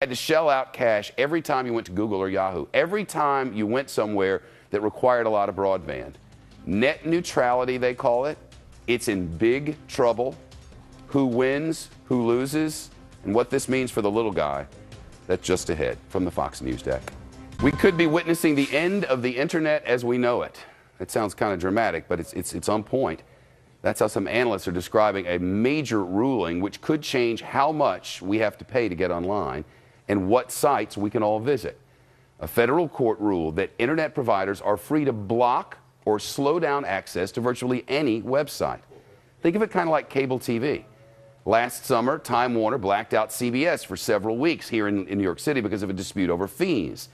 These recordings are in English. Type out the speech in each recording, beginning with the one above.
had to shell out cash every time you went to Google or Yahoo, every time you went somewhere that required a lot of broadband. Net neutrality, they call it. It's in big trouble. Who wins, who loses, and what this means for the little guy, that's just ahead from the Fox News deck. We could be witnessing the end of the internet as we know it. It sounds kind of dramatic, but it's on point. That's how some analysts are describing a major ruling which could change how much we have to pay to get online and what sites we can all visit. A federal court ruled that internet providers are free to block or slow down access to virtually any website. Think of it kind of like cable TV. Last summer, Time Warner blacked out CBS for several weeks here in New York City because of a dispute over fees.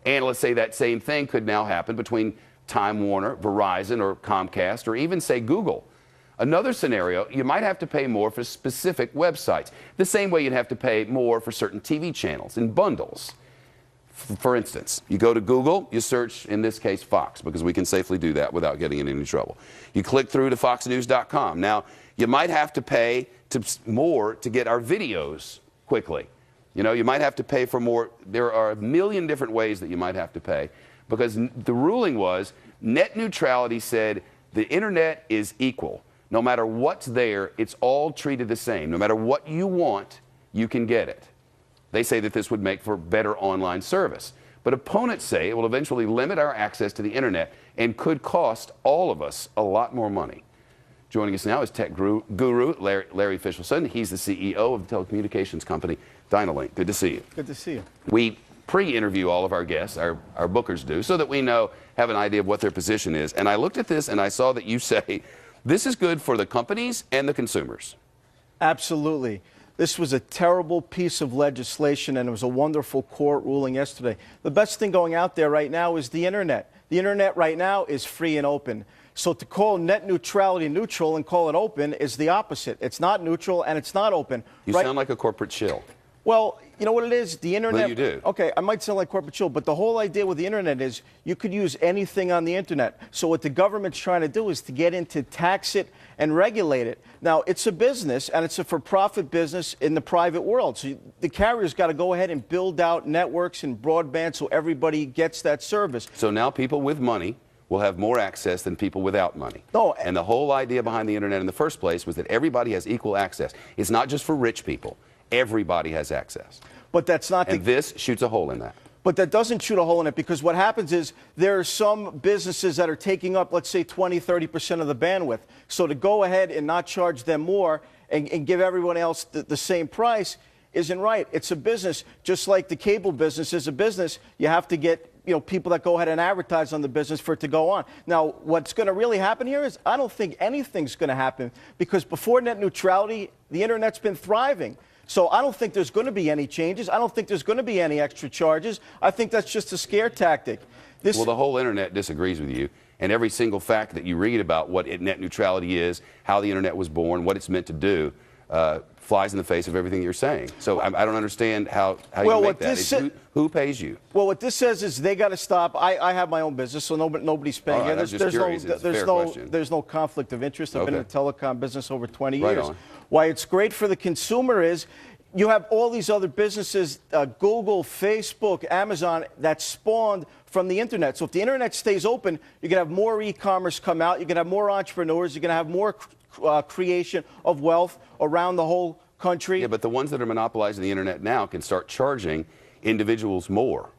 Analysts say that same thing could now happen between Time Warner, Verizon, or Comcast, or even, say, Google. Another scenario, you might have to pay more for specific websites, the same way you'd have to pay more for certain TV channels in bundles. For instance, you go to Google, you search, in this case, Fox, because we can safely do that without getting in any trouble. You click through to foxnews.com. Now, you might have to pay more to get our videos quickly. You know, you might have to pay for more. There are a million different ways that you might have to pay, because the ruling was net neutrality said the internet is equal. No matter what's there, it's all treated the same. No matter what you want, you can get it. They say that this would make for better online service. But opponents say it will eventually limit our access to the internet and could cost all of us a lot more money. Joining us now is tech guru Larry Fishelson. He's the CEO of the telecommunications company Dynalink. Good to see you. Good to see you. We pre-interview all of our guests, our bookers do, so that we have an idea of what their position is. And I looked at this and I saw that you say this is good for the companies and the consumers. Absolutely. This was a terrible piece of legislation, and it was a wonderful court ruling yesterday. The best thing going out there right now is the internet. The internet right now is free and open. So to call net neutrality neutral and call it open is the opposite. It's not neutral and it's not open. You sound like a corporate shill. Well, you know what it is? The internet. Well, you do. Okay, I might sound like corporate shill, but the whole idea with the internet is you could use anything on the internet. So what the government's trying to do is to get into tax it and regulate it. Now, it's a business, and it's a for-profit business in the private world. So the carrier's got to go ahead and build out networks and broadband so everybody gets that service. So now people with money will have more access than people without money. No, and the whole idea behind the internet in the first place was that everybody has equal access. It's not just for rich people. Everybody has access. But that's not and this shoots a hole in that. But that doesn't shoot a hole in it, because what happens is there are some businesses that are taking up, let's say, 20–30% of the bandwidth. So to go ahead and not charge them more and give everyone else the same price isn't right. It's a business. Just like the cable business is a business, you have to get people that go ahead and advertise on the business for it to go on. Now, what's going to really happen here is I don't think anything's going to happen, because before net neutrality, the internet's been thriving. So I don't think there's going to be any changes. I don't think there's going to be any extra charges. I think that's just a scare tactic. Well, the whole internet disagrees with you, and every single fact that you read about what net neutrality is, how the internet was born, what it's meant to do, flies in the face of everything you're saying. So I don't understand how you make that. Who pays you? Well, what this says is they got to stop. I have my own business, so nobody's paying. Right, There's no conflict of interest. I've been in the telecom business over 20 years. Right on. Why it's great for the consumer is you have all these other businesses, Google, Facebook, Amazon, that spawned from the internet. So if the internet stays open, you're going to have more e-commerce come out. You're going to have more entrepreneurs. You're going to have more creation of wealth around the whole country. Yeah, but the ones that are monopolizing the internet now can start charging individuals more.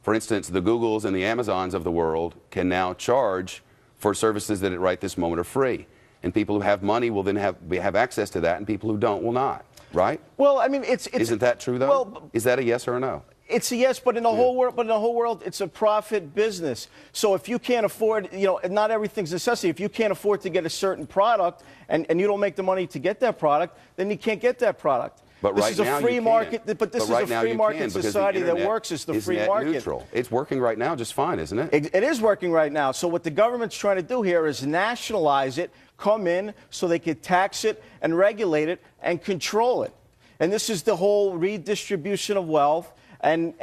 For instance, the Googles and the Amazons of the world can now charge for services that right this moment are free. And people who have money will then have access to that, and people who don't will not. Right? Well, I mean, isn't that true though? Well, is that a yes or a no? It's a yes, but in the whole world, it's a profit business. So if you can't afford, not everything's necessity. If you can't afford to get a certain product and you don't make the money to get that product, then you can't get that product. But this is a free market. But this is a free market society that works. It's the free market. Neutral. It's working right now just fine, isn't it? It is working right now. So what the government's trying to do here is nationalize it, come in so they could tax it and regulate it and control it. And this is the whole redistribution of wealth and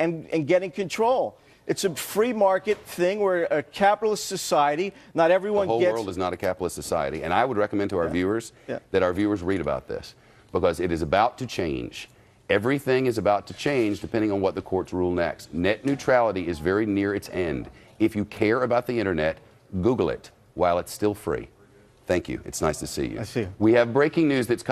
getting control. It's a free market thing. We're a capitalist society. Not everyone gets... The whole world is not a capitalist society. And I would recommend to our viewers that our viewers read about this, because it is about to change. Everything is about to change depending on what the courts rule next. Net neutrality is very near its end. If you care about the internet, Google it while it's still free. Thank you. It's nice to see you. I see you. We have breaking news that's